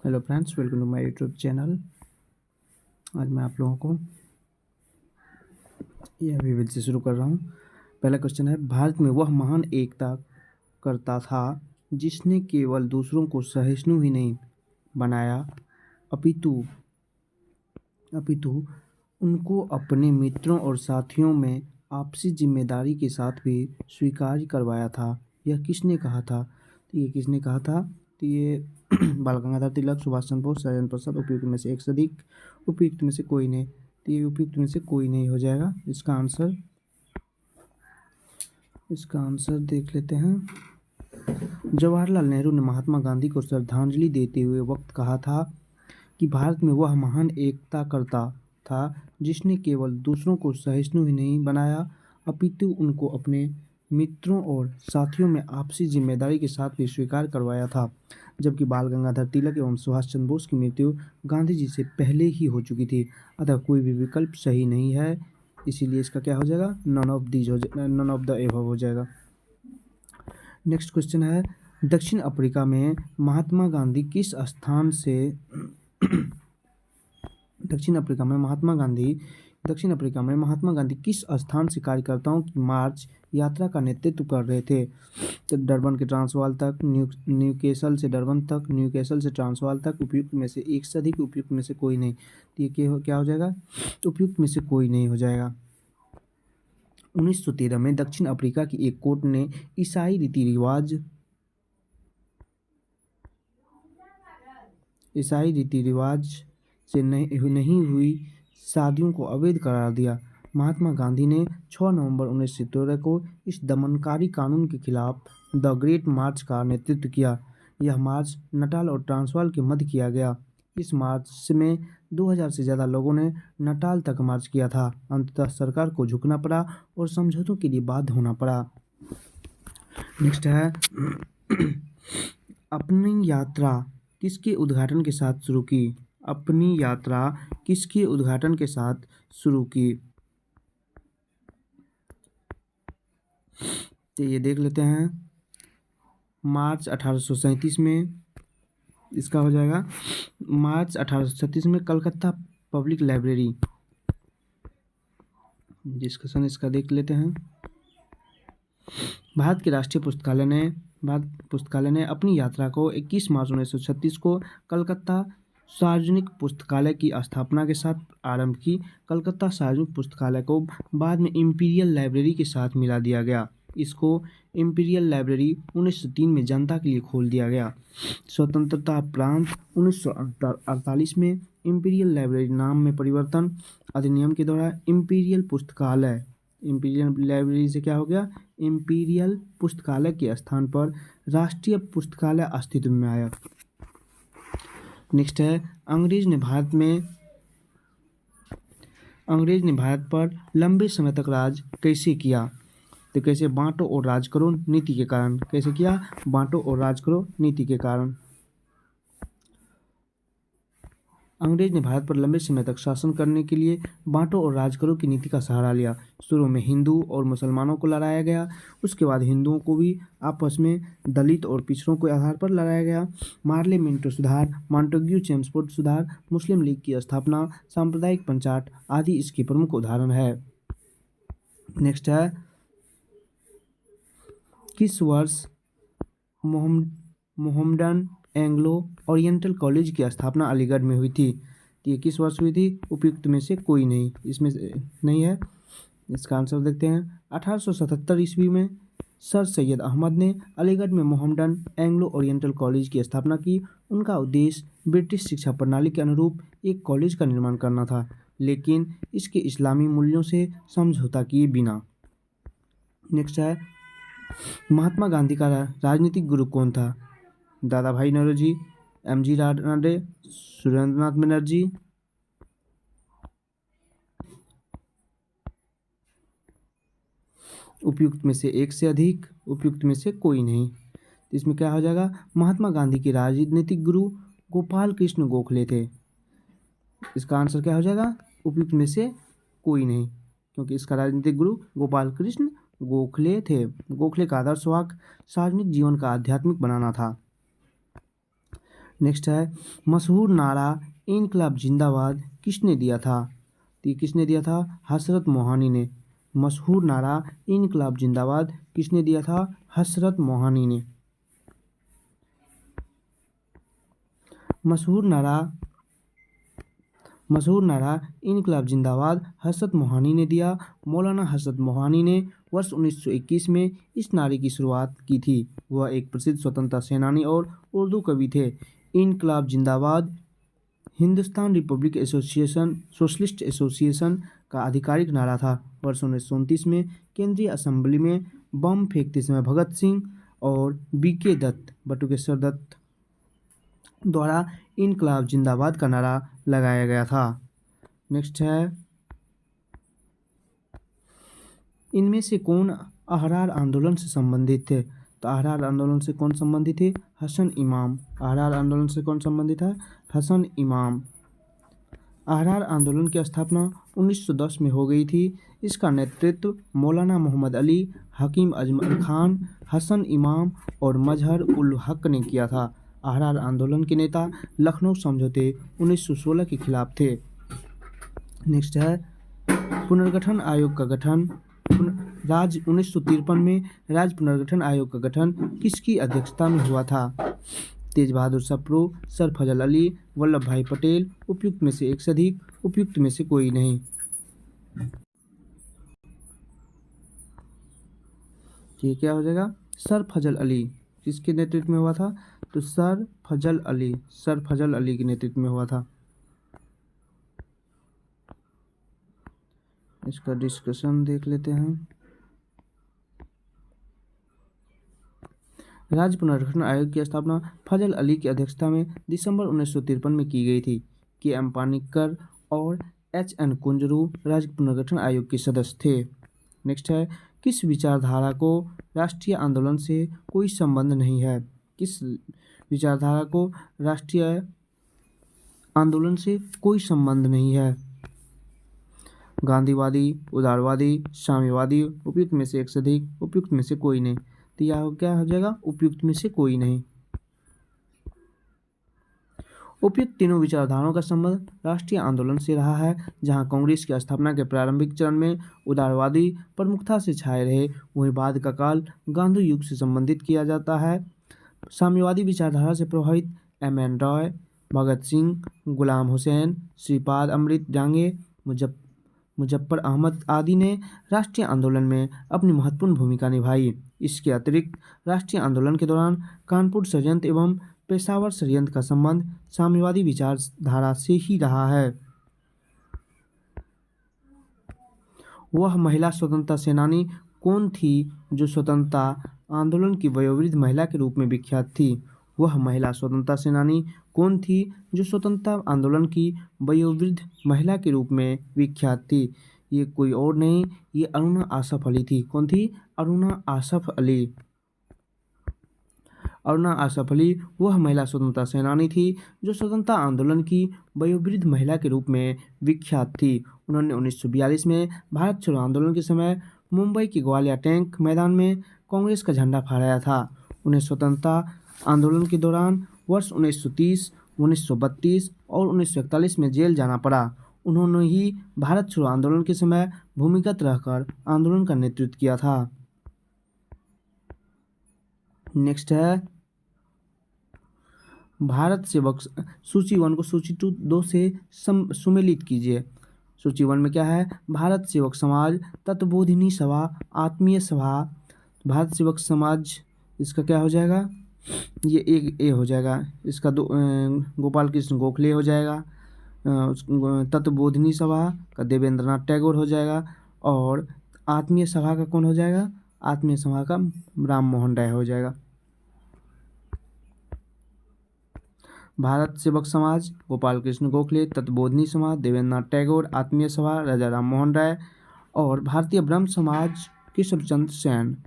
Hello friends, welcome to my YouTube channel. आज मैं आप लोगों को यह विविध से शुरू कर रहा हूँ। पहला क्वेश्चन है, भारत में वह महान एकता करता था जिसने केवल दूसरों को सहिष्णु ही नहीं बनाया अपितु अपितु उनको अपने मित्रों और साथियों में आपसी जिम्मेदारी के साथ भी स्वीकार करवाया था। यह किसने कहा था? तो ये बाल गंगाधर तिलक, सुभाष चंद्र बोस, राजेंद्र प्रसाद। उपयुक्त में से एक से अधिक, उपयुक्त में से कोई नहीं। तो ये उपयुक्त में से कोई नहीं हो जाएगा। इसका आंसर देख लेते हैं। जवाहरलाल नेहरू ने महात्मा गांधी को श्रद्धांजलि देते हुए वक्त कहा था कि भारत में वह महान एकता करता था जिसने केवल दूसरों को सहिष्णु ही नहीं बनाया अपितु उनको अपने मित्रों और साथियों में आपसी जिम्मेदारी के साथ भी स्वीकार करवाया था। जबकि बाल गंगाधर तिलक एवं सुभाष चंद्र बोस की मृत्यु गांधी जी से पहले ही हो चुकी थी, अतः कोई भी विकल्प सही नहीं है। इसीलिए इसका क्या हो जाएगा? नन ऑफ द एबव हो जाएगा। नेक्स्ट क्वेश्चन है, दक्षिण अफ्रीका में महात्मा गांधी किस स्थान से दक्षिण अफ्रीका में महात्मा गांधी किस स्थान से कार्यकर्ताओं की मार्च यात्रा का नेतृत्व कर रहे थे? तो डरबन के ट्रांसवाल तक, न्यूकेसल से डरबन तक, न्यूकेसल से ट्रांसवाल तक। उपयुक्त में से एक से अधिक, उपयुक्त में से कोई नहीं। तो ये क्या हो जाएगा? उपयुक्त में से कोई नहीं हो जाएगा। 1913 में दक्षिण अफ्रीका की एक कोर्ट ने ईसाई रीति रिवाज से नहीं हुई शादियों को अवैध करार दिया। महात्मा गांधी ने 6 नवंबर 1913 को इस दमनकारी कानून के खिलाफ द ग्रेट मार्च का नेतृत्व किया। यह मार्च नटाल और ट्रांसवाल के मध्य किया गया। इस मार्च में 2000 से ज़्यादा लोगों ने नटाल तक मार्च किया था। अंततः सरकार को झुकना पड़ा और समझौतों के लिए बाध्य होना पड़ा। नेक्स्ट है, अपनी यात्रा किसके उद्घाटन के साथ शुरू की? अपनी यात्रा किसके उद्घाटन के साथ शुरू की? तो ये देख लेते हैं। मार्च 1837 में इसका हो जाएगा। मार्च 1837 में कलकत्ता पब्लिक लाइब्रेरी। डिस्कशन इसका देख लेते हैं। भारत के राष्ट्रीय पुस्तकालय ने अपनी यात्रा को 21 मार्च 1936 को कलकत्ता सार्वजनिक पुस्तकालय की स्थापना के साथ आरंभ की। कलकत्ता सार्वजनिक पुस्तकालय को बाद में इंपीरियल लाइब्रेरी के साथ मिला दिया गया। इसको इंपीरियल लाइब्रेरी 1903 में जनता के लिए खोल दिया गया। स्वतंत्रता प्रांत 1948 में इंपीरियल लाइब्रेरी नाम में परिवर्तन अधिनियम के द्वारा इंपीरियल लाइब्रेरी से क्या हो गया? इंपीरियल पुस्तकालय के स्थान पर राष्ट्रीय पुस्तकालय अस्तित्व में आया। नेक्स्ट है, अंग्रेज ने भारत पर लंबे समय तक राज कैसे किया? तो कैसे? बांटो और राज करो नीति के कारण। कैसे किया? बांटो और राज करो नीति के कारण। अंग्रेज ने भारत पर लंबे समय तक शासन करने के लिए बांटो और राज करो की नीति का सहारा लिया। शुरू में हिंदू और मुसलमानों को लड़ाया गया, उसके बाद हिंदुओं को भी आपस में दलित और पिछड़ों के आधार पर लड़ाया गया। मार्ले मिंटो सुधार, मॉन्टेग्यू चेम्सफोर्ड सुधार, मुस्लिम लीग की स्थापना, सांप्रदायिक पंचाट आदि इसके प्रमुख उदाहरण है। नेक्स्ट है, किस वर्ष मोहम्मडन एंग्लो ओरिएंटल कॉलेज की स्थापना अलीगढ़ में हुई थी? तो ये किस वर्ष हुई थी? उपयुक्त में से कोई नहीं, इसमें नहीं है। इसका आंसर देखते हैं। 1877 ईस्वी में सर सैयद अहमद ने अलीगढ़ में मोहम्मडन एंग्लो ओरिएंटल कॉलेज की स्थापना की। उनका उद्देश्य ब्रिटिश शिक्षा प्रणाली के अनुरूप एक कॉलेज का निर्माण करना था, लेकिन इसके इस्लामी मूल्यों से समझौता किए बिना। नेक्स्ट है, महात्मा गांधी का राजनीतिक गुरु कौन था? दादा भाई नौरोजी, एम.जी. रानडे, सुरेंद्रनाथ बनर्जी। उपयुक्त में से एक से अधिक, उपयुक्त में से कोई नहीं। तो इसमें क्या हो जाएगा? महात्मा गांधी के राजनीतिक गुरु गोपाल कृष्ण गोखले थे। इसका आंसर क्या हो जाएगा? उपयुक्त में से कोई नहीं, क्योंकि इसका राजनीतिक गुरु गोपाल कृष्ण गोखले थे। गोखले का आदर्श वाक्य सार्वजनिक जीवन का आध्यात्मिक बनाना था। नेक्स्ट है मशहूर नारा इनकलाब जिंदाबाद किसने दिया था? तो ये किसने दिया था? हसरत मोहानी ने। मशहूर नारा इनकलाब जिंदाबाद किसने दिया था? हसरत मोहानी ने। मशहूर नारा इनकलाब जिंदाबाद हसरत मोहानी ने दिया। मौलाना हसरत मोहानी ने वर्ष 1921 में इस नारे की शुरुआत की थी। वह एक प्रसिद्ध स्वतंत्रता सेनानी और उर्दू कवि थे। इनकलाब जिंदाबाद Hindustan Republic association socialist association का आधिकारिक नारा था। वर्ष 1929 में केंद्रीय असेंबली में बम फेंकते समय भगत सिंह और बीके दत्त बटुकेश्वर दत्त द्वारा इनकलाब जिंदाबाद का नारा लगाया गया था। नेक्स्ट है इनमें से कौन अहरार आंदोलन से संबंधित थे? तो अहरार आंदोलन से कौन संबंधित थे? हसन इमाम। अहरार आंदोलन से कौन संबंधित है? हसन इमाम। अहरार आंदोलन की स्थापना 1910 में हो गई थी। इसका नेतृत्व मौलाना मोहम्मद अली, हकीम अजमल खान, हसन इमाम और मजहर उल हक ने किया था। अहरार आंदोलन के नेता लखनऊ समझौते 1916 के खिलाफ थे। नेक्स्ट है पुनर्गठन आयोग का गठन। 1953 में राज्य पुनर्गठन आयोग का गठन किसकी अध्यक्षता में हुआ था? तेज बहादुर सप्रू, सर फजल अली, वल्लभ भाई पटेल, उपयुक्त में से एक से अधिक, उपयुक्त में से कोई नहीं। ये क्या हो जाएगा? सर फजल अली। किसके नेतृत्व में हुआ था? तो सर फजल अली के नेतृत्व में हुआ था। इसका डिस्कशन देख लेते हैं। राज्य पुनर्गठन आयोग की स्थापना फजल अली की अध्यक्षता में दिसंबर 1953 में की गई थी। के.एम. पानिक्कर और H.N. कुंजरू राज्य पुनर्गठन आयोग के सदस्य थे। नेक्स्ट है किस विचारधारा को राष्ट्रीय आंदोलन से कोई संबंध नहीं है? किस विचारधारा को राष्ट्रीय आंदोलन से कोई संबंध नहीं है? गांधीवादी, उदारवादी, साम्यवादी, उपयुक्त में से एक से अधिक, उपयुक्त में से कोई नहीं। तो यह क्या हो जाएगा? उपयुक्त में से कोई नहीं। उपयुक्त तीनों विचारधाराओं का संबंध राष्ट्रीय आंदोलन से रहा है। जहां कांग्रेस की स्थापना के प्रारंभिक चरण में उदारवादी प्रमुखता से छाए रहे, वहीं बाद का काल गांधी युग से संबंधित किया जाता है। साम्यवादी विचारधारा से प्रभावित M.N. रॉय, भगत सिंह, गुलाम हुसैन, श्रीपाद अमृत डांगे, मुजफ्फर अहमद आदि ने राष्ट्रीय आंदोलन में अपनी महत्वपूर्ण भूमिका निभाई। इसके अतिरिक्त राष्ट्रीय आंदोलन के दौरान कानपुर षड्यंत्र एवं पेशावर षड्यंत्र का संबंध साम्यवादी विचारधारा से ही रहा है। वह महिला स्वतंत्रता सेनानी कौन थी जो स्वतंत्रता आंदोलन की वयोवृद्ध महिला के रूप में विख्यात थी? वह महिला स्वतंत्रता सेनानी कौन थी जो स्वतंत्रता आंदोलन की वयोवृद्ध महिला के रूप में विख्यात थी? ये कोई और नहीं, ये अरुणा आसफ अली थी। कौन थी? अरुणा आसफ अली। अरुणा आसफ अली वह महिला स्वतंत्रता सेनानी थी जो स्वतंत्रता आंदोलन की वयोवृद्ध महिला के रूप में विख्यात थी। उन्होंने 1942 में भारत छोड़ो आंदोलन के समय मुंबई के ग्वालियर टैंक मैदान में कांग्रेस का झंडा फहराया था। उन्हें स्वतंत्रता आंदोलन के दौरान वर्ष 1930, 1932 और 1941 में जेल जाना पड़ा। उन्होंने ही भारत छोड़ो आंदोलन के समय भूमिगत रहकर आंदोलन का नेतृत्व किया था। नेक्स्ट है भारत सेवक सूची 1 को सूची 2 से सुमेलित कीजिए। सूची 1 में क्या है? भारत सेवक समाज, तत्वबोधिनी सभा, आत्मीय सभा। भारत सेवक समाज इसका क्या हो जाएगा? ये एक ए हो जाएगा। इसका गोपाल कृष्ण गोखले हो जाएगा। तत्वबोधिनी सभा का देवेंद्रनाथ टैगोर हो जाएगा। और आत्मीय सभा का कौन हो जाएगा? आत्मीय सभा का राम मोहन राय हो जाएगा। भारत सेवक समाज गोपाल कृष्ण गोखले, तत्वबोधिनी समाज देवेंद्रनाथ टैगोर, आत्मीय सभा राजा राम मोहन राय और भारतीय ब्रह्म समाज केशव चंद्र सेन।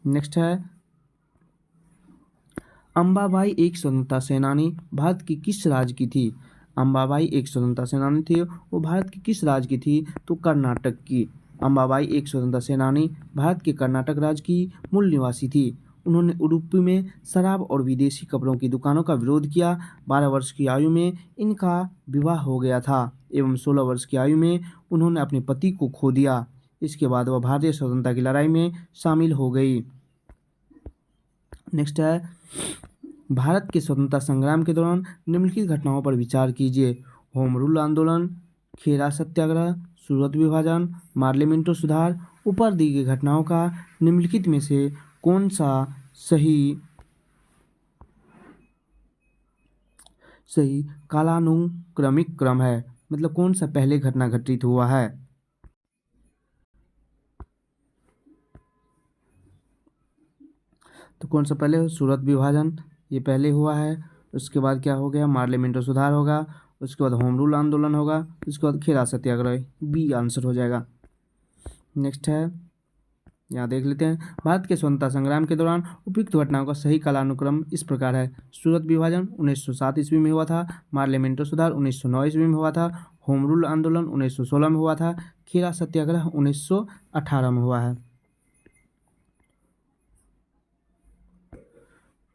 नेक्स्ट है अंबाबाई एक स्वतंत्रता सेनानी भारत की किस राज्य की थी? अंबाबाई एक स्वतंत्रता सेनानी थी, वो भारत की किस राज्य की थी? तो कर्नाटक की। अंबाबाई एक स्वतंत्रता सेनानी भारत के कर्नाटक राज्य की मूल निवासी थी। उन्होंने उडुपी में शराब और विदेशी कपड़ों की दुकानों का विरोध किया। 12 वर्ष की आयु में इनका विवाह हो गया था एवं 16 वर्ष की आयु में उन्होंने अपने पति को खो दिया। इसके बाद वह भारतीय स्वतंत्रता की लड़ाई में शामिल हो गई। नेक्स्ट है, भारत के स्वतंत्रता संग्राम के दौरान निम्नलिखित घटनाओं पर विचार कीजिए। होम रूल आंदोलन, खेरा सत्याग्रह, सूरत विभाजन, पार्लियामेंटो सुधार। ऊपर दी गई घटनाओं का निम्नलिखित में से कौन सा सही कालानुक्रमिक क्रम है, मतलब कौन सा पहले घटना घटित हुआ है। तो कौन सा पहले, सूरत विभाजन ये पहले हुआ है। उसके बाद क्या हो गया, पार्लियामेंटो सुधार होगा। उसके बाद होम रूल आंदोलन होगा। उसके बाद खेरा सत्याग्रह, बी आंसर हो जाएगा। नेक्स्ट है, यहाँ देख लेते हैं। भारत के स्वतंत्रता संग्राम के दौरान उपयुक्त घटनाओं का सही कालानुक्रम इस प्रकार है। सूरत विभाजन 1907 ईस्वी में हुआ था। पार्लियामेंटो सुधार 1909 ईस्वी में हुआ था। होम रूल आंदोलन 1916 में हुआ था। खेरा सत्याग्रह 1918 में हुआ है।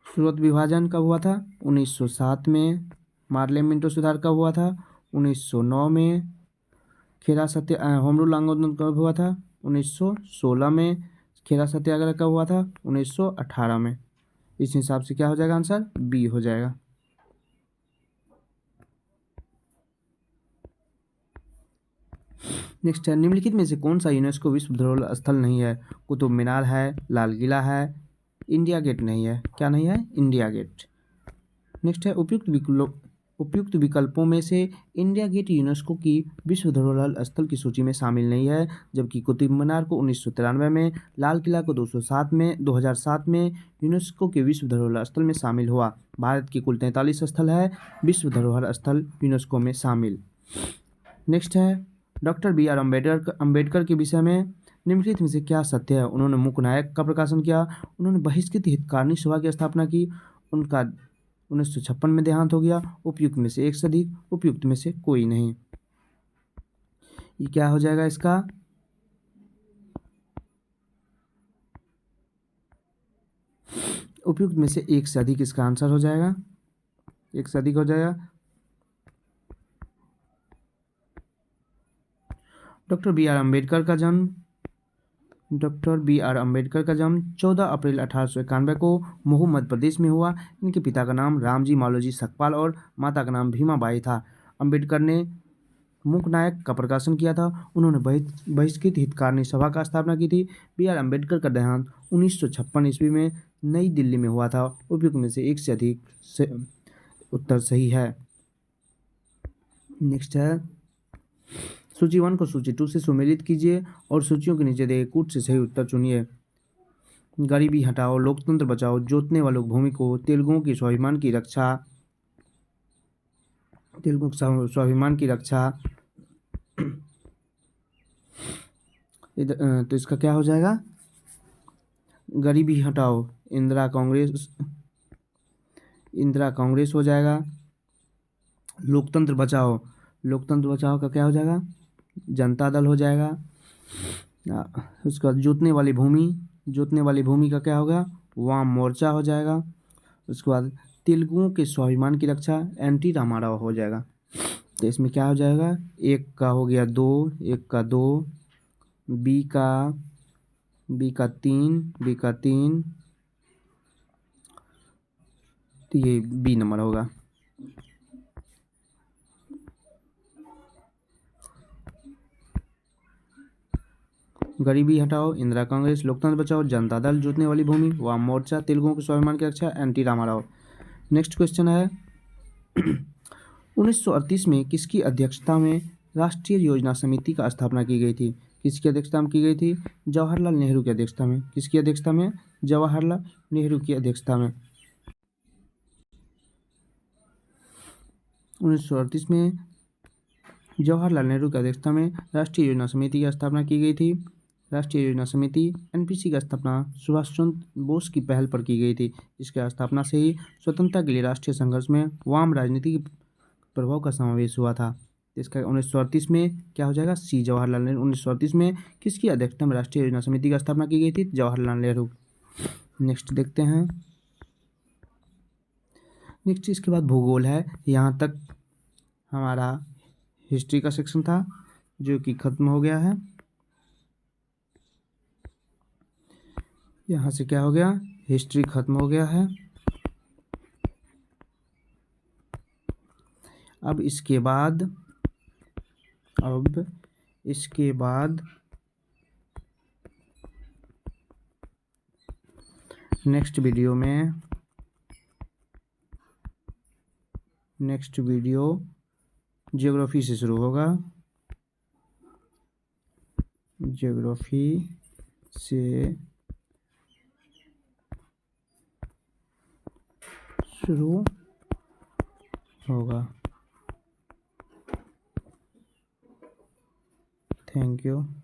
सूरत विभाजन कब हुआ था, 1907 में। पार्लियामेंटो सुधार कब हुआ था, 1909 में। खेरा सत्य होम रूल आंदोलन कब हुआ था, 1916 में। खेरा सत्याग्रह कब हुआ था, 1918 में। इस हिसाब से क्या हो जाएगा आंसर, बी हो जाएगा। नेक्स्ट है, निम्नलिखित में से कौन सा यूनेस्को विश्व धरोहर स्थल नहीं है। कुतुब मीनार है, लाल किला है, इंडिया गेट नहीं है। क्या नहीं है, इंडिया गेट। नेक्स्ट है, उपयुक्त विकल्पों में से इंडिया गेट यूनेस्को की विश्व धरोहर स्थल की सूची में शामिल नहीं है, जबकि कुतुब मीनार को 1993 में, लाल किला को 2007 में यूनेस्को के विश्व धरोहर स्थल में शामिल हुआ। भारत के कुल 43 स्थल है विश्व धरोहर स्थल यूनेस्को में शामिल। नेक्स्ट है, डॉक्टर बी आर अम्बेडकर के विषय में निम्नलिखित में से क्या सत्य है। उन्होंने मूक नायक का प्रकाशन किया। उन्होंने बहिष्कृत हितकारिणी सभा की स्थापना की। उनका 1956 में देहांत हो गया। उपयुक्त में से एक से अधिक, उपयुक्त में से कोई नहीं। ये क्या हो जाएगा इसका, उपयुक्त में से एक से अधिक इसका आंसर हो जाएगा, एक से अधिक हो जाएगा। डॉक्टर बी आर अम्बेडकर का जन्म 14 अप्रैल 1891 को महू मध्य प्रदेश में हुआ। इनके पिता का नाम रामजी मालोजी सकपाल और माता का नाम भीमाबाई था। अम्बेडकर ने मूक नायक का प्रकाशन किया था। उन्होंने बहिष्कृत हितकारिणी सभा का स्थापना की थी। बी आर अम्बेडकर का देहांत 1956 ईस्वी में नई दिल्ली में हुआ था। उपयुक्त में से एक से अधिक से उत्तर सही है। नेक्स्ट है, सूची 1 को सूची 2 से सुमेलित कीजिए और सूचियों के नीचे दिए कूट से सही उत्तर चुनिए। गरीबी हटाओ, लोकतंत्र बचाओ, जोतने वालों भूमि को, तेलुगुओं की स्वाभिमान की रक्षा, तो इसका क्या हो जाएगा, गरीबी हटाओ इंदिरा कांग्रेस हो जाएगा। लोकतंत्र बचाओ का क्या हो जाएगा, जनता दल हो जाएगा। उसके बाद जोतने वाली भूमि का क्या होगा, वाम मोर्चा हो जाएगा। उसके बाद तेलुगुओं के स्वाभिमान की रक्षा, एनटी रामाराव हो जाएगा। तो इसमें क्या हो जाएगा, एक का हो गया 2, एक का 2, बी का 3, तो ये बी नंबर होगा। गरीबी हटाओ इंदिरा कांग्रेस, लोकतंत्र बचाओ जनता दल, जोतने वाली भूमि वाम मोर्चा, तेलुगुओं के स्वाभिमान की रक्षा एनटी रामाराव। नेक्स्ट क्वेश्चन है 1938 में किसकी अध्यक्षता में राष्ट्रीय योजना समिति का स्थापना की गई थी। किसकी अध्यक्षता में की गई थी, जवाहरलाल नेहरू की अध्यक्षता में। किसकी अध्यक्षता में, जवाहरलाल नेहरू की अध्यक्षता में। 1938 में जवाहरलाल नेहरू की अध्यक्षता में राष्ट्रीय योजना समिति की स्थापना की गई थी। राष्ट्रीय योजना समिति एनपीसी की स्थापना सुभाष चंद्र बोस की पहल पर की गई थी। इसकी स्थापना से ही स्वतंत्रता के लिए राष्ट्रीय संघर्ष में वाम राजनीति के प्रभाव का समावेश हुआ था। तो इसका 1938 में क्या हो जाएगा, सी जवाहरलाल नेहरू। 1938 में किसकी अध्यक्षता में राष्ट्रीय योजना समिति की स्थापना की गई थी, जवाहरलाल नेहरू। नेक्स्ट देखते हैं। नेक्स्ट इसके बाद भूगोल है। यहाँ तक हमारा हिस्ट्री का सेक्शन था जो कि खत्म हो गया है। यहाँ से क्या हो गया, हिस्ट्री खत्म हो गया है। अब इसके बाद नेक्स्ट वीडियो ज्योग्राफी से शुरू होगा। ज्योग्राफी से शुरू होगा। Thank you.